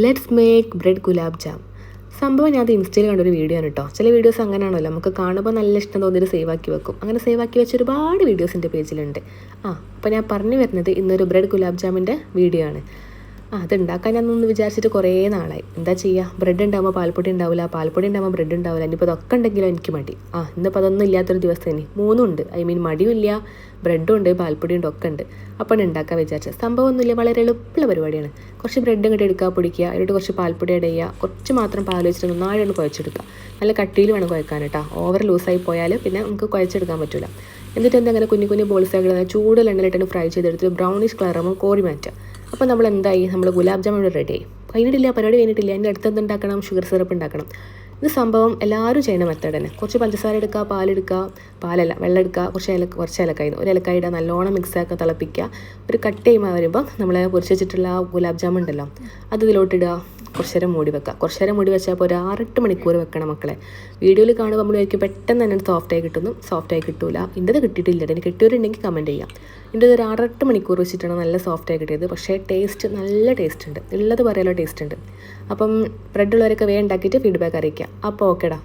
Let's make bread gulab jam. സംഭവം ഞാൻ അത് ഇൻസ്റ്റയിൽ കണ്ടൊരു വീഡിയോ ആണ് കേട്ടോ. ചില വീഡിയോസ് അങ്ങനെയാണല്ലോ, നമുക്ക് കാണുമ്പോൾ നല്ല ഇഷ്ടം തോന്നിയിട്ട് സേവ് ആക്കി വെക്കും. അങ്ങനെ സേവ് ആക്കി വെച്ച ഒരുപാട് വീഡിയോസ് എൻ്റെ പേജിലുണ്ട്. അപ്പോൾ ഞാൻ പറഞ്ഞു വരുന്നത് ഇന്നൊരു ബ്രെഡ് ഗുലാബ് ജാമിൻ്റെ വീഡിയോ ആണ്. അത് ഉണ്ടാക്കാൻ ഞാനൊന്ന് വിചാരിച്ചിട്ട് കുറേ നാളായി. എന്താ ചെയ്യുക, ബ്രെഡ് ഉണ്ടാകുമ്പോൾ പാൽപ്പൊടി ഉണ്ടാവില്ല, പാൽപ്പൊടി ഉണ്ടാകുമ്പോൾ ബ്രെഡ് ഉണ്ടാവില്ല. ഇനിയിപ്പോൾ അതൊക്കെ ഉണ്ടെങ്കിലോ എനിക്ക് മടി. ഇന്നിപ്പോൾ അതൊന്നും ഇല്ലാത്തൊരു ദിവസം തന്നെ മൂന്നും ഉണ്ട്. മടിയും ഇല്ല, ബ്രെഡും ഉണ്ട്, പാൽപ്പൊടി ഉണ്ട്, ഒക്കെ ഉണ്ട്. അപ്പോൾ ഉണ്ടാക്കാൻ വിചാരിച്ചത് സംഭവമൊന്നുമില്ല, വളരെ എളുപ്പമുള്ള പരിപാടിയാണ്. കുറച്ച് ബ്രെഡ് ഇങ്ങോട്ട് എടുക്കുക, പൊടിക്കുക, അതിലോട്ട് കുറച്ച് പാൽപ്പൊടി ആഡ് ചെയ്യുക, കുറച്ച് മാത്രം പാൽ വെച്ചിട്ട് നന്നായിട്ട് കുഴച്ചെടുക്കുക. നല്ല കട്ടിയിൽ വേണം കുഴക്കാൻ കേട്ടോ. ഓവർ ലൂസായി പോയാൽ പിന്നെ നമുക്ക് കുഴച്ചെടുക്കാൻ പറ്റില്ല. എന്നിട്ട് അങ്ങനെ കുഞ്ഞു കുഞ്ഞു ബോൾസാക്കി ചൂടുള്ള എണ്ണയിലിട്ട് ഫ്രൈ ചെയ്തെടുത്ത് ബ്രൗണിഷ് കളറാകുമ്പോൾ കോരി മാറ്റുക. അപ്പോൾ നമ്മൾ എന്തായി, നമ്മൾ ഗുലാബ് ജാമുൻ റെഡിയായി. കഴിഞ്ഞിട്ടില്ല, പരിപാടി കഴിഞ്ഞിട്ടില്ല. അതിൻ്റെ അടുത്ത് ഉണ്ടാക്കണം, ഷുഗർ സിറപ്പ് ഉണ്ടാക്കണം. ഇത് സംഭവം എല്ലാവരും ചെയ്യുന്ന മെത്തേഡ് തന്നെ. കുറച്ച് പഞ്ചസാര എടുക്കുക, വെള്ളം എടുക്കുക, കുറച്ച് ഏലക്കായ, ഒരു ഏലക്കായ ഇടുക, നല്ലോണം മിക്സാക്കുക, തിളപ്പിക്കുക. ഒരു കട്ട് ചെയ്യുമ്പോൾ വരുമ്പോൾ നമ്മൾ പൊരിച്ച് വെച്ചിട്ടുള്ള ഗുലാബ് ജാമുൻ ഉണ്ടല്ലോ, അത് ഇതിലോട്ടിടുക. കുറച്ച് നേരം മൂടി വെക്കുക. കുറച്ച് നേരം മൂടി വെച്ചാൽ അപ്പോൾ ഒരു 6-8 മണിക്കൂർ വെക്കണം മക്കളെ. വീഡിയോയിൽ കാണുമ്പോൾ നമ്മൾ ആയിരിക്കും പെട്ടെന്ന് തന്നെ സോഫ്റ്റായി കിട്ടൂല. ഇൻ്റെത് കിട്ടിയിട്ടില്ല. എനിക്ക് കിട്ടിയവരുണ്ടെങ്കിൽ കമൻറ്റ് ചെയ്യാം. എൻ്റെ ഒരു 6-8 മണിക്കൂർ വെച്ചിട്ടാണ് നല്ല സോഫ്റ്റായി കിട്ടിയത്. പക്ഷേ ടേസ്റ്റ് നല്ല ടേസ്റ്റ് ഉണ്ട്, ഉള്ളത് പറയാലോ ടേസ്റ്റ് ഉണ്ട്. അപ്പം ബ്രെഡ് ഉള്ളവരൊക്കെ വേഗം ഉണ്ടാക്കിയിട്ട് ഫീഡ്ബാക്ക് അറിയിക്കുക. അപ്പോൾ ഓക്കേടാ.